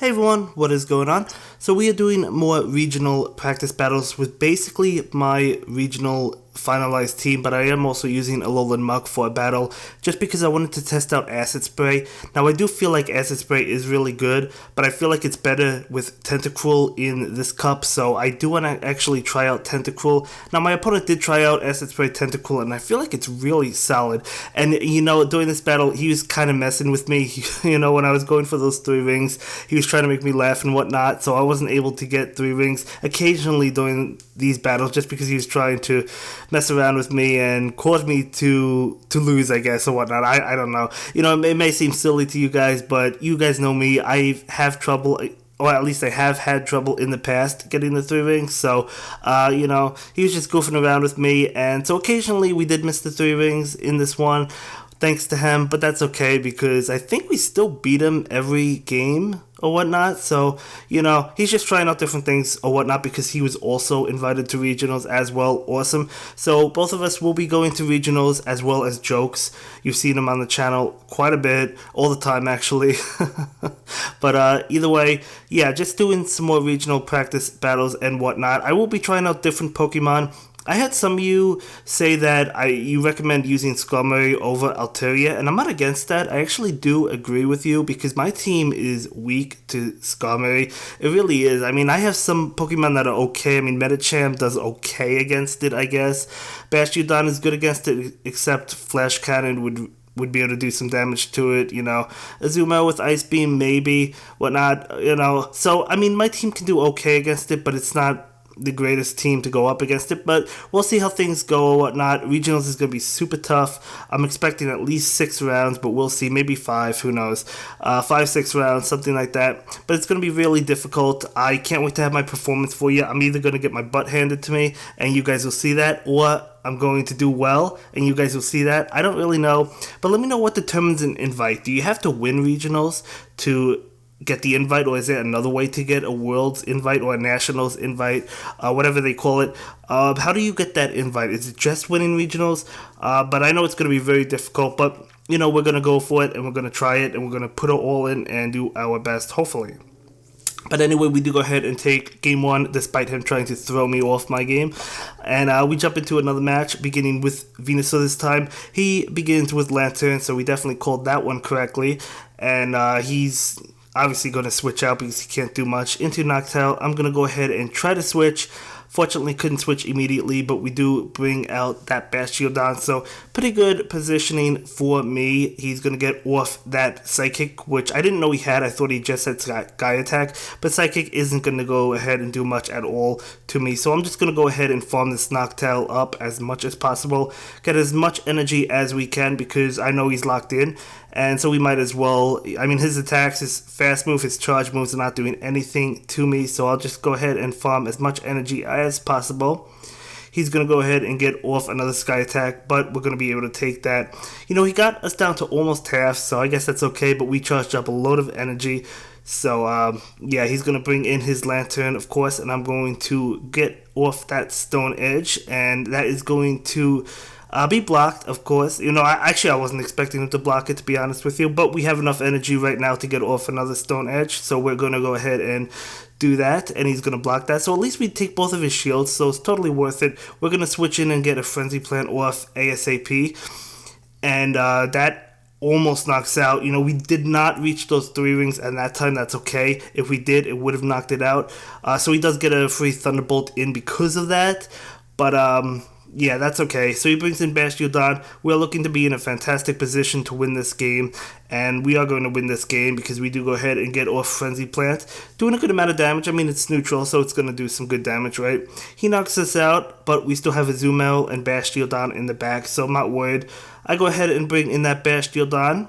Hey everyone, what is going on? So we are doing more regional practice battles with basically my regional finalized team, but I am also using Alolan Muk for a battle just because I wanted to test out Acid Spray. Now I do feel like Acid Spray is really good, but I feel like it's better with Tentacruel in this cup, so I do want to actually try out Tentacruel. Now my opponent did try out Acid Spray Tentacruel, and I feel like it's really solid. And during this battle, he was kind of messing with me. When I was going for those 3 rings, he was trying to make me laugh and whatnot, so I wasn't able to get 3 rings occasionally during these battles just because he was trying to mess around with me and cause me to lose, I guess, or whatnot. I don't know. It may seem silly to you guys, but you guys know me. I have trouble, or at least I have had trouble in the past getting the 3 rings, so, he was just goofing around with me, and so occasionally we did miss the 3 rings in this one, thanks to him, but that's okay because I think we still beat him every game or whatnot. So, he's just trying out different things or whatnot because he was also invited to regionals as well. Awesome. So both of us will be going to regionals as well as jokes. You've seen him on the channel quite a bit, all the time actually. But either way, yeah, just doing some more regional practice battles and whatnot. I will be trying out different Pokemon. I had some of you say that you recommend using Skarmory over Altaria, and I'm not against that. I actually do agree with you because my team is weak to Skarmory. It really is. I mean, I have some Pokemon that are okay. I mean, Medicham does okay against it, I guess. Bastiodon is good against it, except Flash Cannon would be able to do some damage to it, Azumarill with Ice Beam, maybe, whatnot, So, I mean, my team can do okay against it, but it's not the greatest team to go up against it, but we'll see how things go or whatnot. Regionals is going to be super tough. I'm expecting at least 6 rounds, but we'll see. Maybe 5, who knows. 5-6 rounds, something like that. But it's going to be really difficult. I can't wait to have my performance for you. I'm either going to get my butt handed to me, and you guys will see that, or I'm going to do well, and you guys will see that. I don't really know, but let me know what determines an invite. Do you have to win regionals to get the invite, or is there another way to get a world's invite or a nationals invite, whatever they call it? How do you get that invite? Is it just winning regionals? But I know it's going to be very difficult, but we're going to go for it, and we're going to try it, and we're going to put it all in and do our best, hopefully. But anyway, we do go ahead and take game 1, despite him trying to throw me off my game. And we jump into another match, beginning with Venusaur this time. He begins with Lantern, so we definitely called that one correctly. And he's obviously going to switch out because he can't do much into Noctowl. I'm going to go ahead and try to switch. Fortunately, couldn't switch immediately, but we do bring out that Bastiodon, so pretty good positioning for me. He's going to get off that Psychic, which I didn't know he had. I thought he just had Sky Attack, but Psychic isn't going to go ahead and do much at all to me, so I'm just going to go ahead and farm this Noctowl up as much as possible, get as much energy as we can because I know he's locked in. And so we might as well, I mean, his attacks, his fast move, his charge moves are not doing anything to me. So I'll just go ahead and farm as much energy as possible. He's going to go ahead and get off another Sky Attack, but we're going to be able to take that. He got us down to almost half, so I guess that's okay, but we charged up a load of energy. So, yeah, he's going to bring in his Lantern, of course, and I'm going to get off that Stone Edge, and that is going to be blocked, of course. I wasn't expecting him to block it, to be honest with you, but we have enough energy right now to get off another Stone Edge, so we're going to go ahead and do that, and he's going to block that. So at least we take both of his shields, so it's totally worth it. We're going to switch in and get a Frenzy Plant off ASAP, and that almost knocks out. We did not reach those 3 rings at that time. That's okay. If we did, it would have knocked it out. So he does get a free Thunderbolt in because of that, but yeah, that's okay. So he brings in Bastiodon. We're looking to be in a fantastic position to win this game, and we are going to win this game because we do go ahead and get off Frenzy Plant, doing a good amount of damage. I mean, it's neutral, so it's going to do some good damage, right? He knocks us out, but we still have Azumarill and Bastiodon in the back, so I'm not worried. I go ahead and bring in that Bastiodon,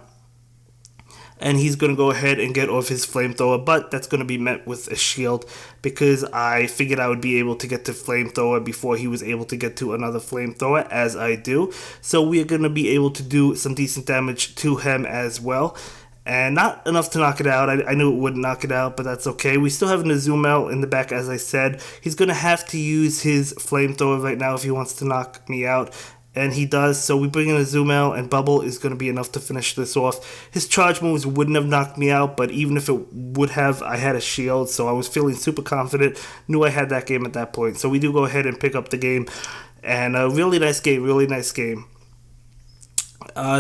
and he's going to go ahead and get off his Flamethrower, but that's going to be met with a shield because I figured I would be able to get to Flamethrower before he was able to get to another Flamethrower, as I do. So we are going to be able to do some decent damage to him as well, and not enough to knock it out. I knew it wouldn't knock it out, but that's okay. We still have an Azumarill in the back, as I said. He's going to have to use his Flamethrower right now if he wants to knock me out. and he does. So we bring in a zoom out, and bubble is going to be enough to finish this off. His charge moves wouldn't have knocked me out, but even if it would have, I had a shield, so I was feeling super confident. Knew I had that game at that point. So we do go ahead and pick up the game, and a really nice game, really nice game.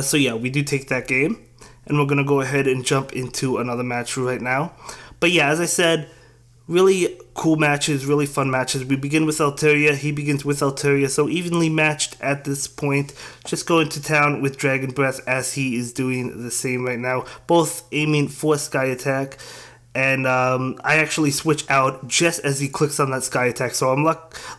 So yeah, we do take that game, and we're going to go ahead and jump into another match right now. But yeah, as I said, really cool matches, really fun matches. We begin with Altaria, he begins with Altaria, so evenly matched at this point. Just going to town with Dragon Breath as he is doing the same right now. Both aiming for Sky Attack, and I actually switch out just as he clicks on that Sky Attack. So I'm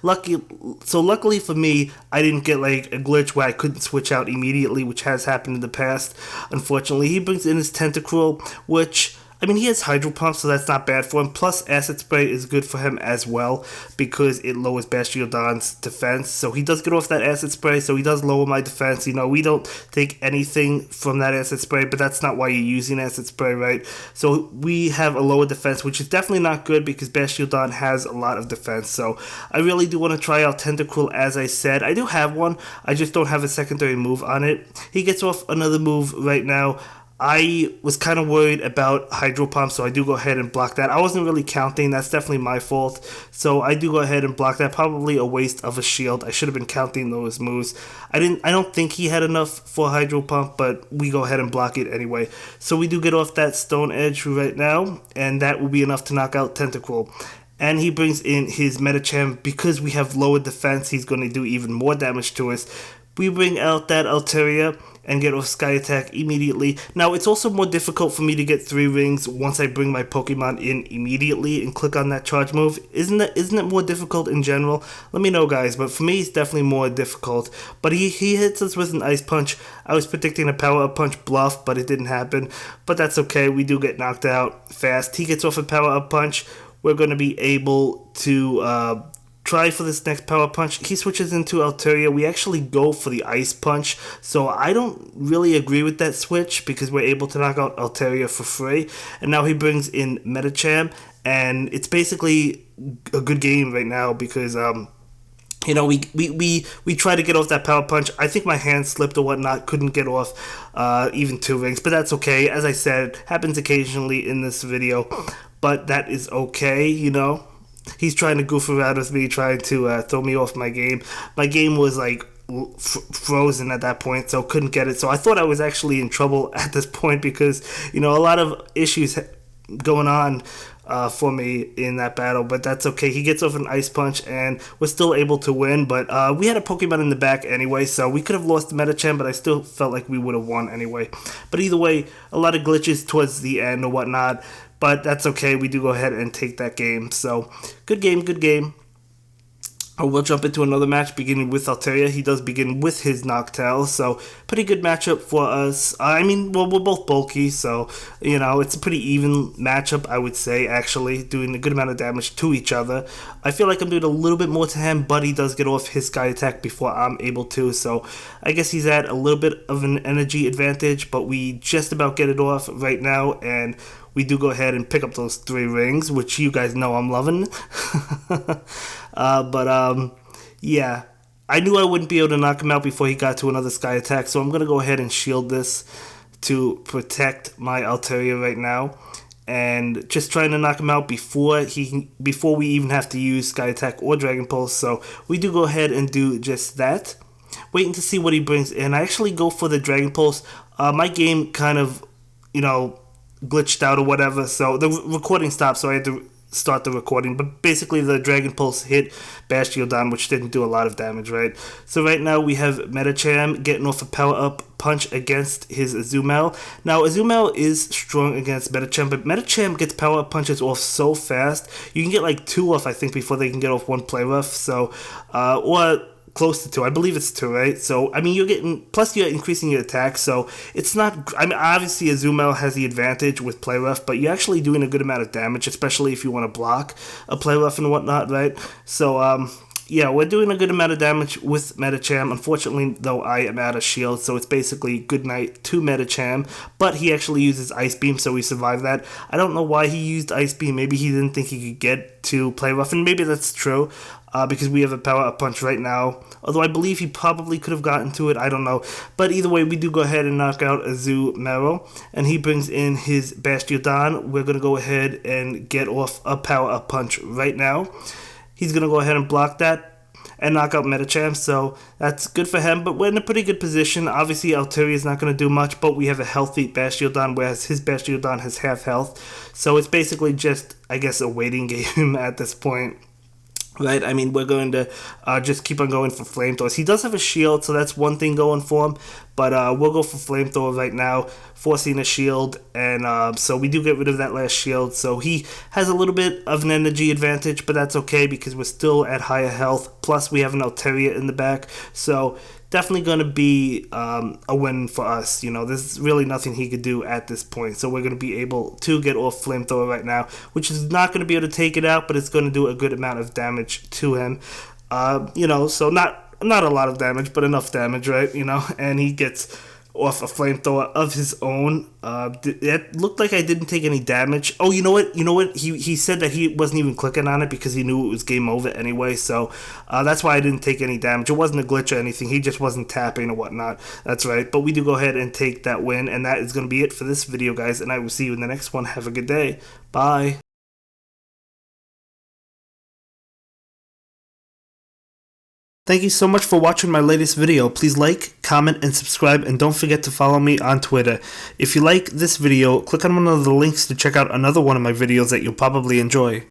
lucky. So luckily for me, I didn't get like a glitch where I couldn't switch out immediately, which has happened in the past. Unfortunately, he brings in his Tentacruel, which, I mean, he has Hydro Pump, so that's not bad for him. Plus, Acid Spray is good for him as well because it lowers Bastiodon's defense. So he does get off that Acid Spray, so he does lower my defense. You know, we don't take anything from that Acid Spray, but that's not why you're using Acid Spray, right? So we have a lower defense, which is definitely not good because Bastiodon has a lot of defense. So I really do want to try out Tentacruel, as I said. I do have one, I just don't have a secondary move on it. He gets off another move right now. I was kind of worried about Hydro Pump, so I do go ahead and block that. I wasn't really counting. That's definitely my fault. So I do go ahead and block that. Probably a waste of a shield. I should have been counting those moves. I don't think he had enough for Hydro Pump, but we go ahead and block it anyway. So we do get off that Stone Edge right now, and that will be enough to knock out Tentacruel. And he brings in his Medicham. Because we have lower defense, he's going to do even more damage to us. We bring out that Altaria and get off Sky Attack immediately. Now, it's also more difficult for me to get 3 rings once I bring my Pokemon in immediately and click on that charge move. Isn't it more difficult in general? Let me know, guys, but for me, it's definitely more difficult. But he hits us with an Ice Punch. I was predicting a Power Up Punch bluff, but it didn't happen. But that's okay, we do get knocked out fast. He gets off a Power Up Punch. We're going to be able to try for this next Power Punch. He switches into Altaria. We actually go for the Ice Punch, so I don't really agree with that switch because we're able to knock out Altaria for free. And now he brings in Medicham, and it's basically a good game right now because you know, we try to get off that Power Punch. I think my hand slipped or whatnot, couldn't get off even 2 rings, but that's okay. As I said, happens occasionally in this video, but that is okay, you know. He's trying to goof around with me, trying to throw me off my game. My game was like frozen at that point, so couldn't get it. So I thought I was actually in trouble at this point because, you know, a lot of issues going on for me in that battle, but that's okay. He gets off an Ice Punch, and we're still able to win, but we had a Pokemon in the back anyway, so we could have lost the Medicham, but I still felt like we would have won anyway. But either way, a lot of glitches towards the end or whatnot, but that's okay. We do go ahead and take that game. So, good game, good game. We'll jump into another match beginning with Altaria. He does begin with his Noctowl, so pretty good matchup for us. I mean, well, we're both bulky, so, you know, it's a pretty even matchup, I would say, actually, doing a good amount of damage to each other. I feel like I'm doing a little bit more to him, but he does get off his Sky Attack before I'm able to, so I guess he's at a little bit of an energy advantage, but we just about get it off right now, and we do go ahead and pick up those 3 rings, which you guys know I'm loving. Yeah, I knew I wouldn't be able to knock him out before he got to another Sky Attack, so I'm going to go ahead and shield this to protect my Altaria right now, and just trying to knock him out before we even have to use Sky Attack or Dragon Pulse, so we do go ahead and do just that. Waiting to see what he brings in. I actually go for the Dragon Pulse. My game kind of, you know, glitched out or whatever, so the recording stopped, so I had to start the recording, but basically the Dragon Pulse hit Bastiodon, which didn't do a lot of damage, right? So right now we have Medicham getting off a Power Up Punch against his Azumarill. Now Azumarill is strong against Medicham, but Medicham gets Power Up Punches off so fast. You can get like 2 off, I think, before they can get off 1 play rough, so or close to 2. I believe it's 2, right? So, I mean, you're getting, plus you're increasing your attack, so it's not, I mean, obviously Azumarill has the advantage with play rough, but you're actually doing a good amount of damage, especially if you want to block a play rough and whatnot, right? So, yeah, we're doing a good amount of damage with Medicham. Unfortunately, though, I am out of shield, so it's basically good night to Medicham. But he actually uses Ice Beam, so we survived that. I don't know why he used Ice Beam. Maybe he didn't think he could get to play rough, and maybe that's true. Because we have a power up punch right now. Although I believe he probably could have gotten to it. I don't know. But either way, we do go ahead and knock out Azumarill. And he brings in his Bastiodon. We're going to go ahead and get off a power up punch right now. He's going to go ahead and block that and knock out Medicham. So that's good for him. But we're in a pretty good position. Obviously, Altaria is not going to do much. But we have a healthy Bastiodon, whereas his Bastiodon has half health. So it's basically just, I guess, a waiting game at this point. Right, I mean, we're going to just keep on going for flamethrowers. He does have a shield, so that's one thing going for him. But we'll go for flamethrower right now, forcing a shield. And so we do get rid of that last shield. So he has a little bit of an energy advantage, but that's okay because we're still at higher health. Plus, we have an Altaria in the back. So definitely going to be a win for us. You know, there's really nothing he could do at this point. So we're going to be able to get off flamethrower right now, which is not going to be able to take it out, but it's going to do a good amount of damage to him. You know, so not a lot of damage, but enough damage, right? You know, and he gets off a flamethrower of his own. It looked like I didn't take any damage. Oh, you know what? He said that he wasn't even clicking on it because he knew it was game over anyway. So that's why I didn't take any damage. It wasn't a glitch or anything. He just wasn't tapping or whatnot. That's right. But we do go ahead and take that win, and that is going to be it for this video, guys. And I will see you in the next one. Have a good day. Bye. Thank you so much for watching my latest video. Please like, comment, and subscribe, and don't forget to follow me on Twitter. If you like this video, click on one of the links to check out another one of my videos that you'll probably enjoy.